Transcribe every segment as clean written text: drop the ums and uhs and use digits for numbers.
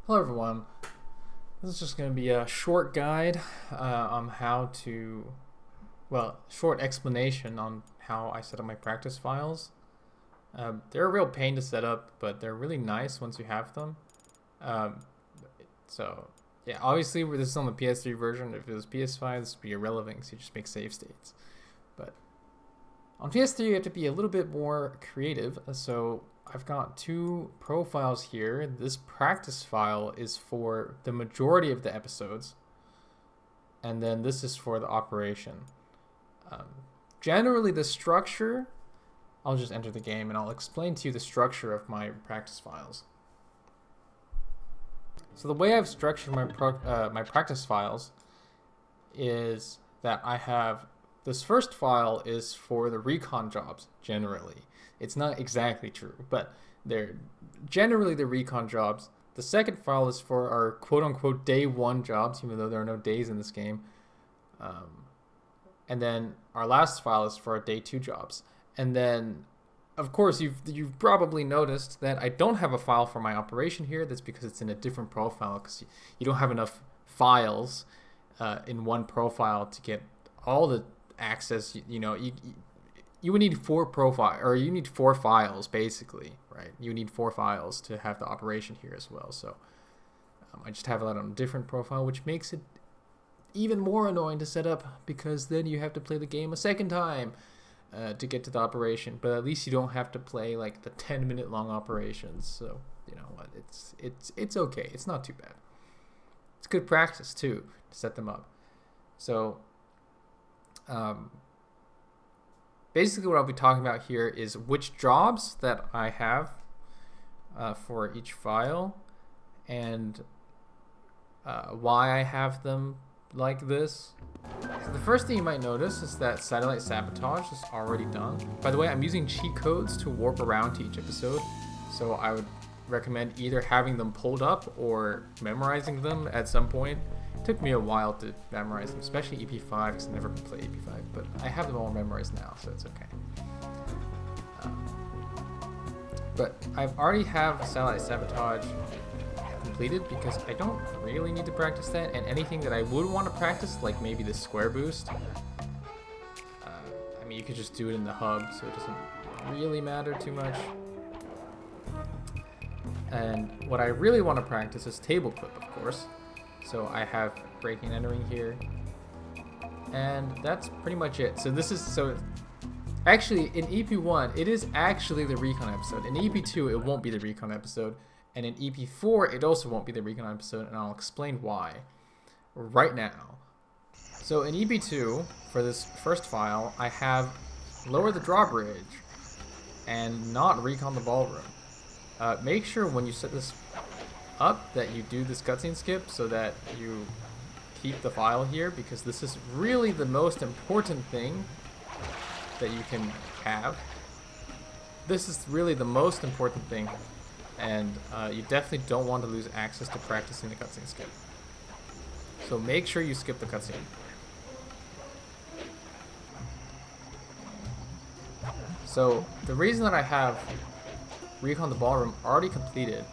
Hello everyone, this is just going to be a short guide on how to, short explanation on how I set up my practice files. They're a real pain to set up, but they're really nice once you have them. Um, yeah, obviously this is on the PS3 version. If it was PS5, this would be irrelevant because you just make save states. But on PS3, you have to be a little bit more creative, so I've got two profiles here. This practice file is for the majority of the episodes, and then this is for the operation. Generally, the structure, I'll just enter the game and I'll explain to you the structure of my practice files. So the way I've structured my practice files is that I have this first file is for the recon jobs, generally. It's not exactly true, but they're generally the recon jobs. The second file is for our quote-unquote day one jobs, even though there are no days in this game. And then our last file is for our day two jobs. And then, of course, you've probably noticed that I don't have a file for my operation here. That's because it's in a different profile, because you don't have enough files in one profile to get all the access. You would need you need four files basically, right? You need four files to have the operation here as well. So I just have that on a different profile, which makes it even more annoying to set up, because then you have to play the game a second time to get to the operation. But at least you don't have to play like the 10-minute long operations. So you know what? It's okay. It's not too bad. It's good practice too to set them up. So basically what I'll be talking about here is which jobs that I have for each file, and why I have them like this. So the first thing you might notice is that satellite sabotage is already done. By the way, I'm using cheat codes to warp around to each episode, so I would recommend either having them pulled up or memorizing them at some point. It took me a while to memorize them, especially EP5, because I never played EP5, but I have them all memorized now, so it's okay. But I've already have satellite sabotage completed, because I don't really need to practice that, and anything that I would want to practice, like maybe the square boost, I mean, you could just do it in the hub, so it doesn't really matter too much. And what I really want to practice is table clip, of course. So I have breaking and entering here, and that's pretty much it. So actually in EP1 it is actually the recon episode. In EP2 it won't be the recon episode, and in EP4 it also won't be the recon episode, and I'll explain why right now. So in EP2, for this first file, I have lower the drawbridge and not recon the ballroom. Make sure when you set this up that you do this cutscene skip, so that you keep the file here, because this is really the most important thing that you can have. This is really the most important thing, and you definitely don't want to lose access to practicing the cutscene skip. So make sure you skip the cutscene. So the reason that I have recon the ballroom already completed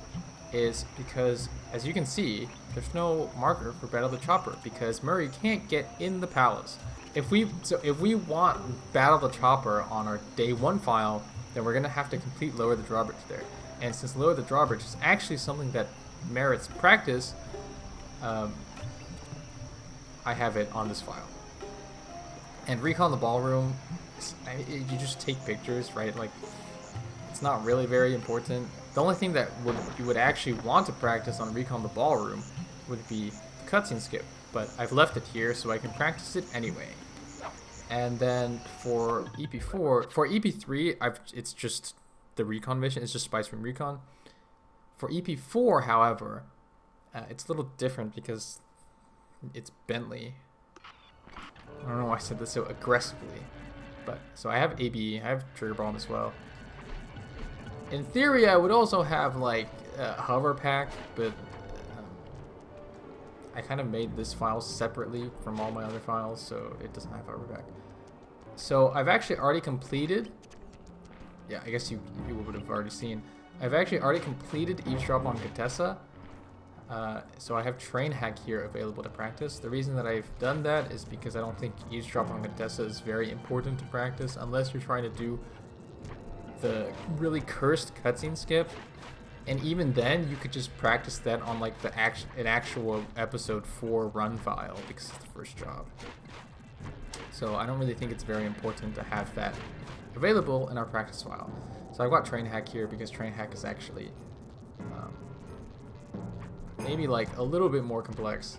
is because, as you can see, there's no marker for Battle the Chopper, because Murray can't get in the palace. If we want Battle the Chopper on our day one file, then we're gonna have to complete Lower the Drawbridge there. And since Lower the Drawbridge is actually something that merits practice, I have it on this file. And recon the ballroom, you just take pictures, right? Like, it's not really very important. The only thing that you would actually want to practice on recon the ballroom would be the cutscene skip, but I've left it here so I can practice it anyway. And then for EP3, it's just the recon mission. It's just Spice Room recon. For EP4, however, it's a little different because it's Bentley. I don't know why I said this so aggressively, but so I have AB, I have Trigger Bomb as well. In theory, I would also have like a hover pack, but I kind of made this file separately from all my other files, so it doesn't have hover pack. So I've actually already completed. Yeah, I guess you would have already seen. I've actually already completed eavesdrop on Contessa. So I have train hack here available to practice. The reason that I've done that is because I don't think eavesdrop on Contessa is very important to practice unless you're trying to do the really cursed cutscene skip. And even then, you could just practice that on like an actual episode 4 run file because it's the first job. So I don't really think it's very important to have that available in our practice file. So I've got train hack here because train hack is actually maybe like a little bit more complex.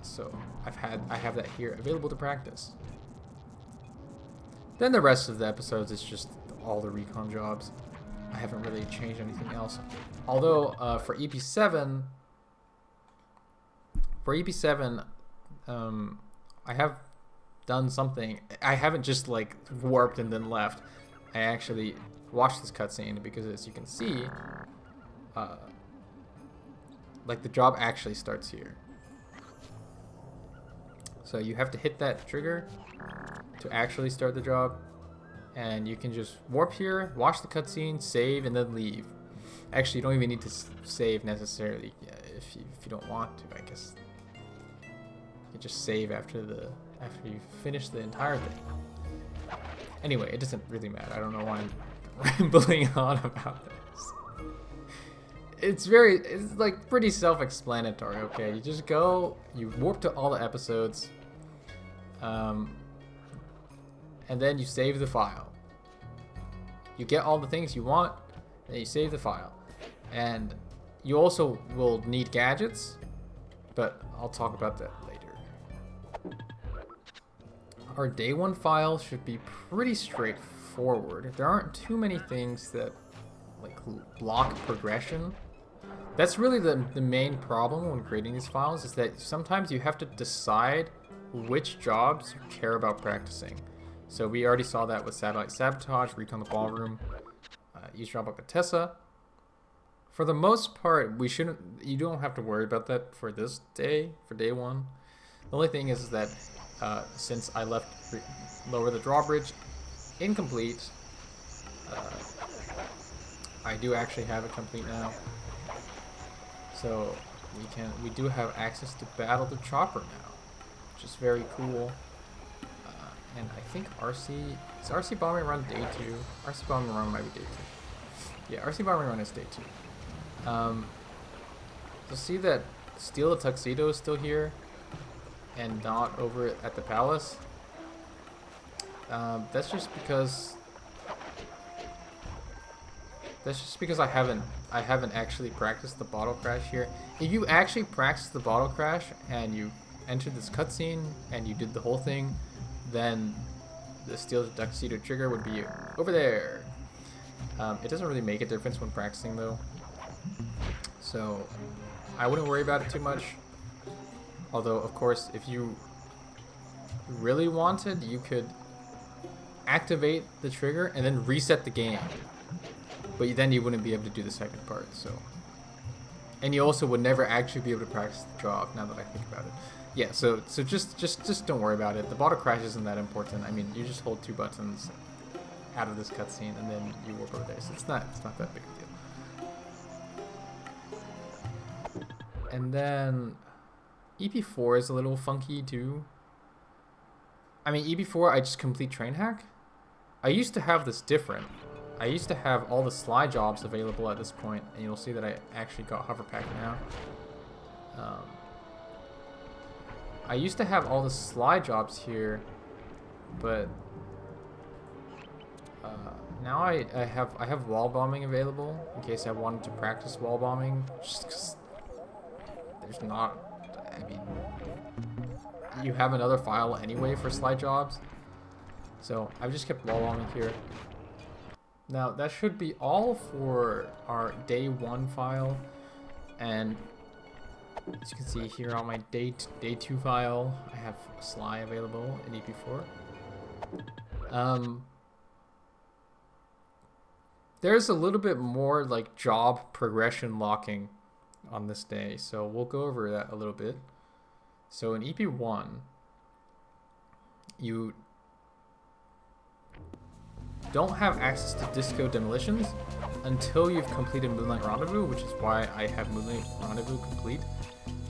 So I have that here available to practice. Then the rest of the episodes is just all the recon jobs. I haven't really changed anything else. Although for EP7, I have done something. I haven't just like warped and then left. I actually watched this cutscene because, as you can see, like the job actually starts here. So you have to hit that trigger to actually start the job, and you can just warp here, watch the cutscene, save, and then leave. Actually, you don't even need to save necessarily if you don't want to. I guess you just save after you finish the entire thing. Anyway, it doesn't really matter. I don't know why I'm rambling on about this. It's like pretty self-explanatory. Okay, you just go, you warp to all the episodes, and then you save the file. You get all the things you want, and you save the file. And you also will need gadgets, but I'll talk about that later. Our day 1 file should be pretty straightforward. There aren't too many things that like block progression. That's really the main problem when creating these files, is that sometimes you have to decide which jobs you care about practicing. So we already saw that with Satellite Sabotage, Recon the Ballroom, Eavesdrop on Contessa. For the most part, you don't have to worry about that for this day, for day 1. The only thing is that since I left Lower the Drawbridge incomplete, I do actually have it complete now. So we do have access to Battle the Chopper now, which is very cool. And I think is RC Bombing Run day 2? RC Bombing Run might be day 2. Yeah, RC Bombing Run is day 2. You'll see that Steal the Tuxedo is still here and not over at the palace. That's just because I haven't actually practiced the bottle crash here. If you actually practiced the bottle crash and you entered this cutscene and you did the whole thing, then the Steal the Tuxedo trigger would be over there. It doesn't really make a difference when practicing though, so I wouldn't worry about it too much. Although, of course, if you really wanted, you could activate the trigger and then reset the game. But then you wouldn't be able to do the second part. So, and you also would never actually be able to practice the job. Now that I think about it, yeah. So just don't worry about it. The bottle crash isn't that important. I mean, you just hold 2 buttons out of this cutscene and then you warp over there. So it's not that big a deal. And then EP4 is a little funky too. I mean, EP4, I just complete train hack. I used to have this different. I used to have all the slide jobs available at this point, and you'll see that I actually got hover pack now. I used to have all the slide jobs here, but now I have wall bombing available in case I wanted to practice wall bombing. Just 'cause there's not. I mean, you have another file anyway for slide jobs, so I've just kept wall bombing here. Now that should be all for our day 1 file, and as you can see here on my day 2 file, I have Sly available in EP4. There's a little bit more like job progression locking on this day, so we'll go over that a little bit. So in EP1, you don't have access to Disco Demolitions until you've completed Moonlight Rendezvous, which is why I have Moonlight Rendezvous complete.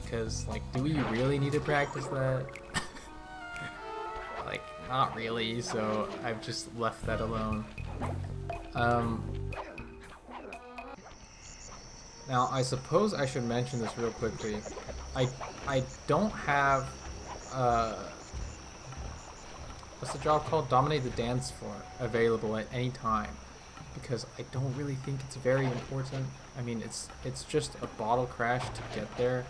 Because, like, do we really need to practice that? Like, not really, so I've just left that alone. Now, I suppose I should mention this real quickly. I don't have, what's the job called? Dominate the dance floor available at any time, because I don't really think it's very important. I mean, it's just a bottle crash to get there,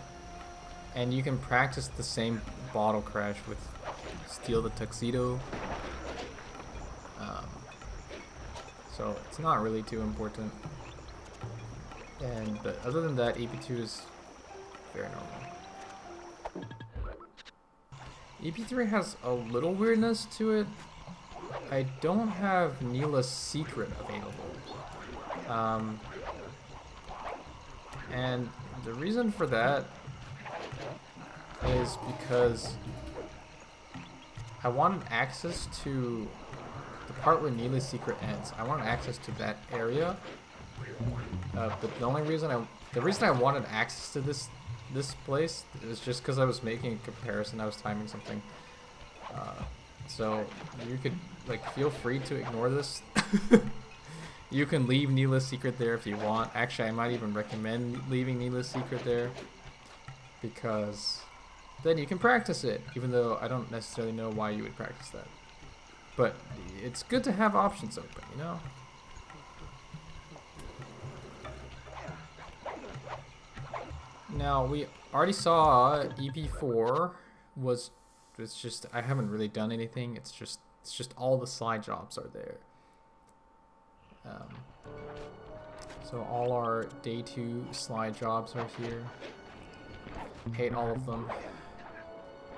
and you can practice the same bottle crash with Steal the Tuxedo. So it's not really too important. And but other than that, EP2 is very normal. EP3 has a little weirdness to it. I don't have Neela's Secret available. And the reason for that is because I wanted access to the part where Neela's Secret ends. I wanted access to that area. But the reason I wanted access to this place is just because I was making a comparison. I was timing something. So you could, like, feel free to ignore this. You can leave Neela's Secret there if you want. Actually, I might even recommend leaving Neela's Secret there, because then you can practice it, even though I don't necessarily know why you would practice that. But it's good to have options open, you know? Now, we already saw EP4 was, it's just, I haven't really done anything. It's just all the slide jobs are there. So all our day 2 slide jobs are here. Hate all of them.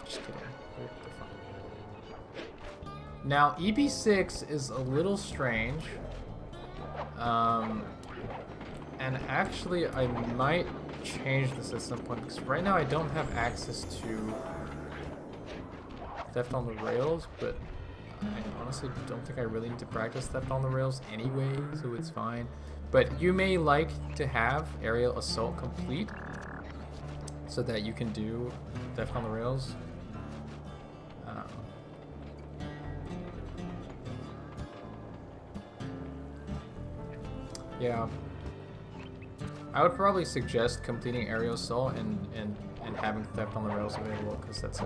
Just kidding. They're fine. Now, EP6 is a little strange. And actually, I might change this at some point, because right now I don't have access to Theft on the Rails, but I honestly don't think I really need to practice Theft on the Rails anyway, so it's fine. But you may like to have Aerial Assault complete so that you can do Theft on the Rails. Yeah. I would probably suggest completing Aerial Assault and having Theft on the Rails available, because that's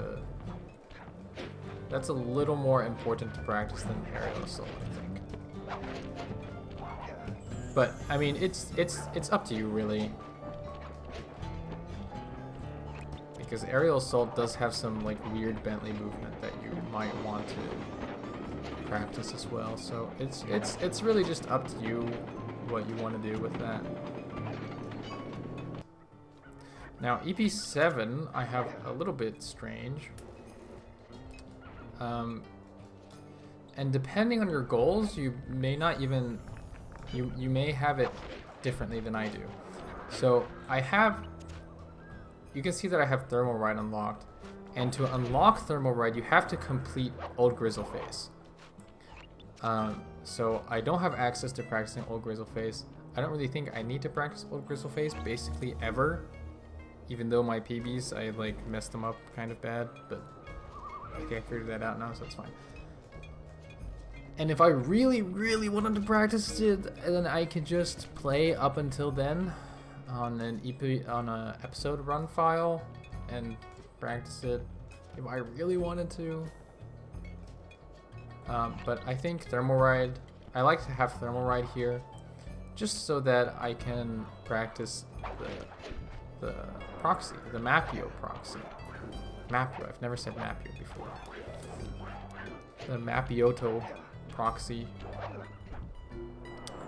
a little more important to practice than Aerial Assault, I think. But I mean, it's up to you really, because Aerial Assault does have some, like, weird Bentley movement that you might want to practice as well. So it's really just up to you what you want to do with that. Now, EP7, I have a little bit strange. And depending on your goals, you may not even, you may have it differently than I do. So I have, you can see that I have Thermal Ride unlocked. And to unlock Thermal Ride, you have to complete Old Grizzle Face. So I don't have access to practicing Old Grizzle Face. I don't really think I need to practice Old Grizzle Face basically ever. Even though my PBs, I, like, messed them up kind of bad, but okay, I figured that out now, so it's fine. And if I really, really wanted to practice it, then I could just play up until then on an episode run file and practice it if I really wanted to. But I think Thermal Ride, I like to have Thermal Ride here, just so that I can practice the proxy, the Mapio proxy. Mapio, I've never said Mapio before. The Mapioto proxy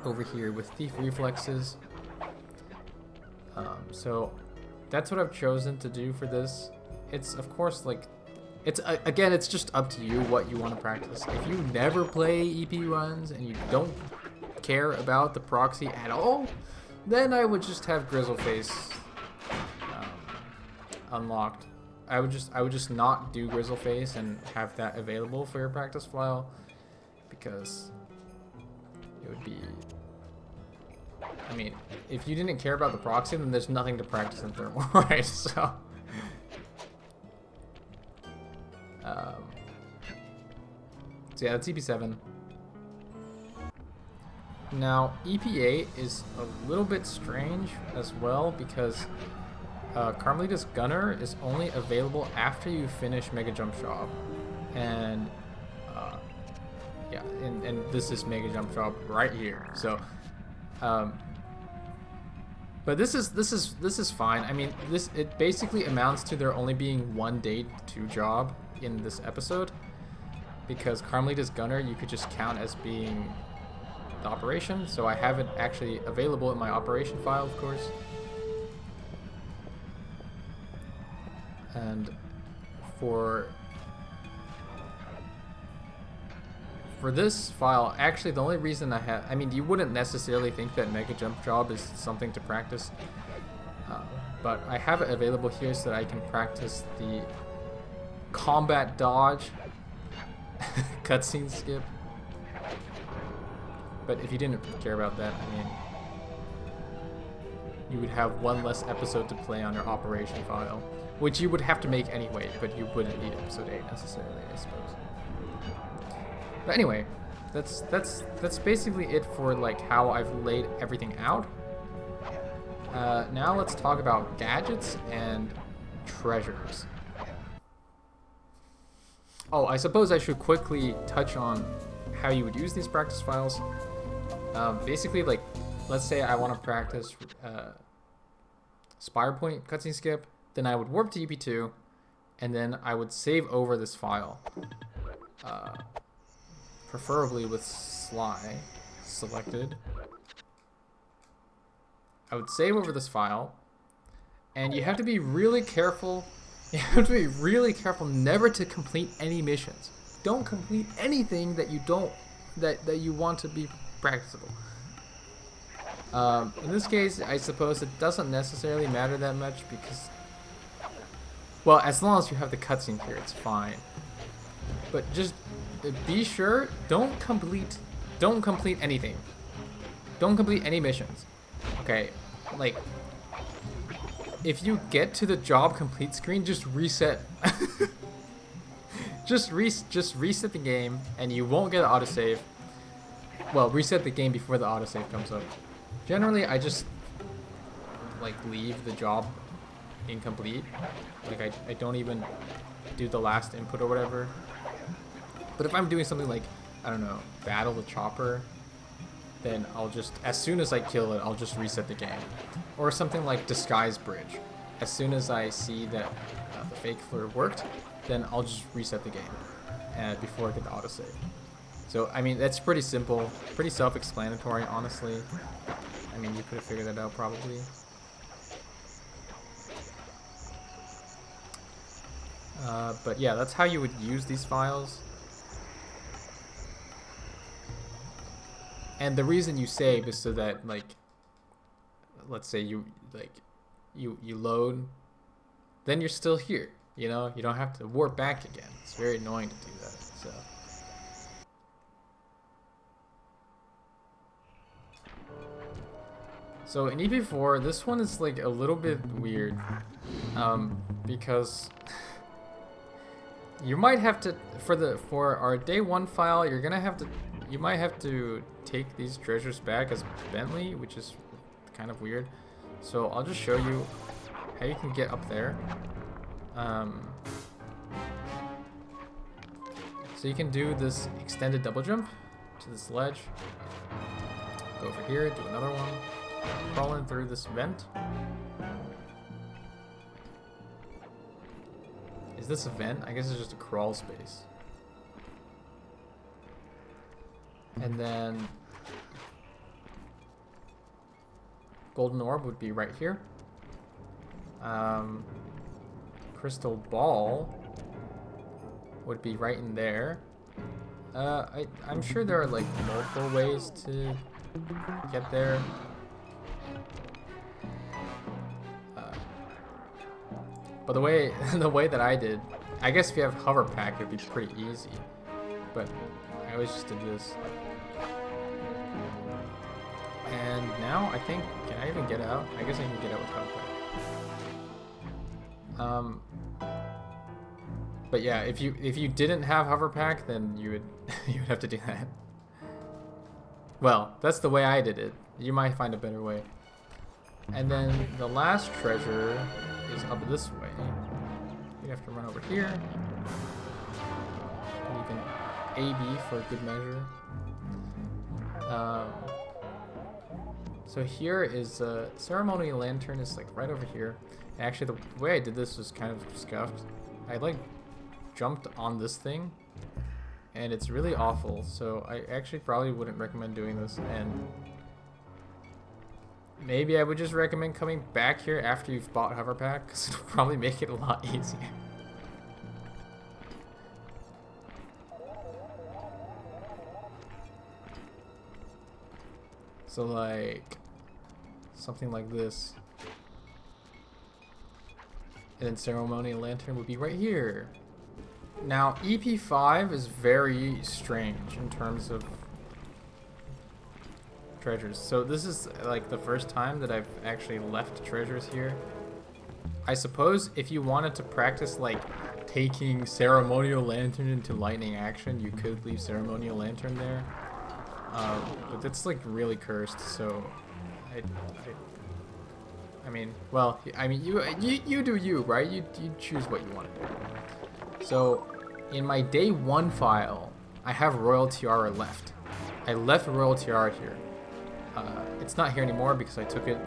over here with Thief Reflexes. So that's what I've chosen to do for this. It's, of course, like, it's again, it's just up to you what you want to practice. If you never play EP runs and you don't care about the proxy at all, then I would just have Grizzleface unlocked. I would just not do Grizzleface and have that available for your practice file, because it would be... I mean, if you didn't care about the proxy, then there's nothing to practice in thermal, right? So... so yeah, that's EP7. Now, EP8 is a little bit strange as well because Carmelita's Gunner is only available after you finish Mega Jump Job. And yeah, and this is Mega Jump Job right here. So, but this is fine. I mean, it basically amounts to there only being one day to job in this episode, because Carmelita's Gunner you could just count as being the operation. So I have it actually available in my operation file, of course. And for this file, actually the only reason I mean, you wouldn't necessarily think that Mega Jump Job is something to practice, but I have it available here so that I can practice the combat dodge cutscene skip. But if you didn't care about that, I mean, you would have one less episode to play on your operation file, which you would have to make anyway, but you wouldn't need episode 8 necessarily, I suppose. But anyway, that's basically it for like how I've laid everything out. Now let's talk about gadgets and treasures. Oh, I suppose I should quickly touch on how you would use these practice files. Basically, like, let's say I want to practice Spire Point cutscene skip, then I would warp to EP2, and then I would save over this file. Preferably with Sly selected. I would save over this file, and you have to be really careful. You have to be really careful never to complete any missions. Don't complete anything that you don't that you want to be practicable. In this case, I suppose it doesn't necessarily matter that much because, well, as long as you have the cutscene here, it's fine. But just be sure, don't complete anything. Don't complete any missions. Okay, like, if you get to the job complete screen, just reset. just reset the game, and you won't get an autosave. Well, reset the game before the autosave comes up. Generally, I just like leave the job incomplete. Like I don't even do the last input or whatever. But if I'm doing something like, I don't know, battle the chopper, then I'll just, as soon as I kill it, I'll just reset the game. Or something like Disguise Bridge. As soon as I see that the fake flare worked, then I'll just reset the game before I get the autosave. So, I mean, that's pretty simple, pretty self-explanatory, honestly. I mean, you could have figured that out probably. But yeah, that's how you would use these files. And the reason you save is so that, like, let's say you load, then you're still here, you know? You don't have to warp back again. It's very annoying to do that, so. So in EP4, this one is like a little bit weird, because you might have to, for our day 1 file, you might have to take these treasures back as Bentley, which is kind of weird. So I'll just show you how you can get up there. So you can do this extended double jump to this ledge. Go over here, do another one. Crawl in through this vent. Is this a vent? I guess it's just a crawl space. And then golden orb would be right here. Crystal ball would be right in there. I'm sure there are like multiple ways to get there. But the way that I did, I guess if you have hover pack, it'd be pretty easy. But I always just did this. now, I think, can I even get out? I guess I can get out with hover pack. But yeah, if you didn't have hover pack, then you would you would have to do that. Well, that's the way I did it. You might find a better way. And then the last treasure is up this way. You have to run over here. And even AB for good measure. So here is ceremonial lantern is like right over here. And actually, the way I did this was kind of scuffed. I like jumped on this thing, and it's really awful. So I actually probably wouldn't recommend doing this. And maybe I would just recommend coming back here after you've bought hover pack, because it'll probably make it a lot easier. So like something like this. And then ceremonial lantern would be right here. Now EP5 is very strange in terms of treasures. So this is like the first time that I've actually left treasures here. I suppose if you wanted to practice like taking ceremonial lantern into lightning action, you could leave ceremonial lantern there. But that's like really cursed, so I mean, well, I mean, you do you, right? You choose what you want to do. So in my day 1 file, I have Royal Tiara left. I left Royal Tiara here. It's not here anymore because I took it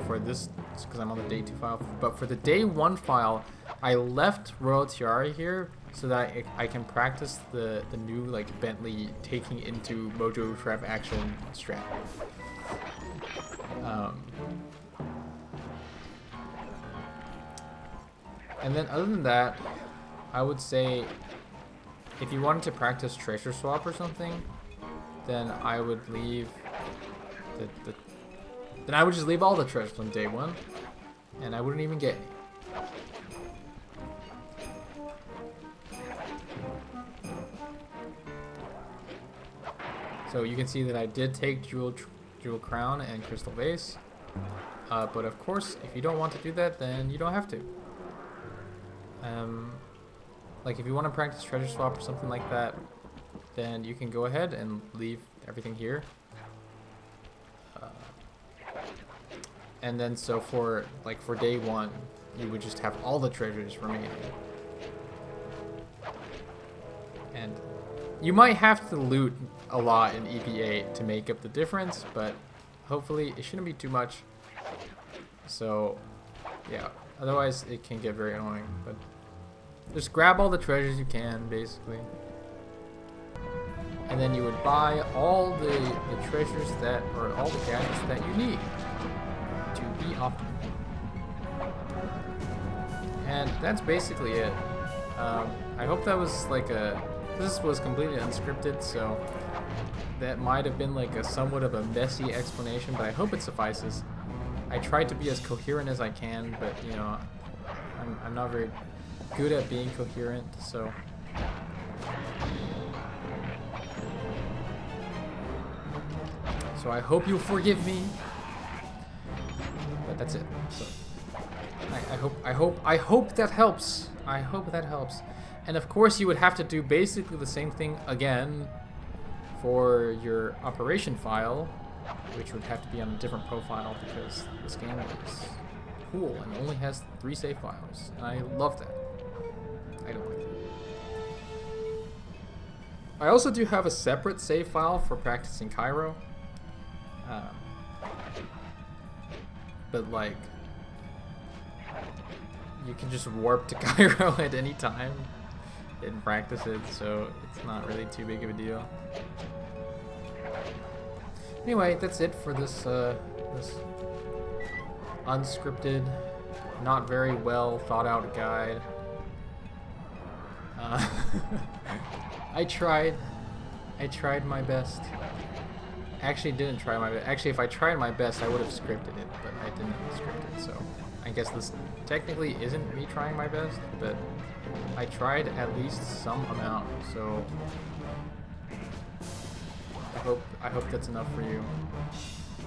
for this, because I'm on the day 2 file. But for the day 1 file, I left Royal Tiara here so that I can practice the new like Bentley taking into Mojo Trap action strat. And then other than that, I would say if you wanted to practice treasure swap or something, then I would leave then I would just leave all the treasures on day 1, and I wouldn't even get any. So you can see that I did take Jewel Crown and Crystal Vase, but of course, if you don't want to do that, then you don't have to. Like if you want to practice treasure swap or something like that, then you can go ahead and leave everything here. And then so for day 1, you would just have all the treasures remaining. And you might have to loot a lot in EP8 to make up the difference, but hopefully it shouldn't be too much. So yeah, otherwise it can get very annoying, but just grab all the treasures you can, basically. And then you would buy all the treasures that, or all the gadgets that you need to be optimal. And that's basically it. I hope that was like this was completely unscripted, so that might have been like a somewhat of a messy explanation, but I hope it suffices. I tried to be as coherent as I can, but you know, I'm not very good at being coherent, so I hope you'll forgive me. But that's it. So I hope that helps. I hope that helps. And of course you would have to do basically the same thing again for your operation file, which would have to be on a different profile because this game is cool and only has 3 save files. And I love that. I don't like that. I also do have a separate save file for practicing Cairo. But like, you can just warp to Cairo at any time and practice it, so it's not really too big of a deal. Anyway, that's it for this this unscripted, not very well thought out guide. I tried my best. Actually didn't try my best. Actually, if I tried my best, I would have scripted it, but I didn't script it, so I guess this technically isn't me trying my best, but I tried at least some amount, so I hope that's enough for you.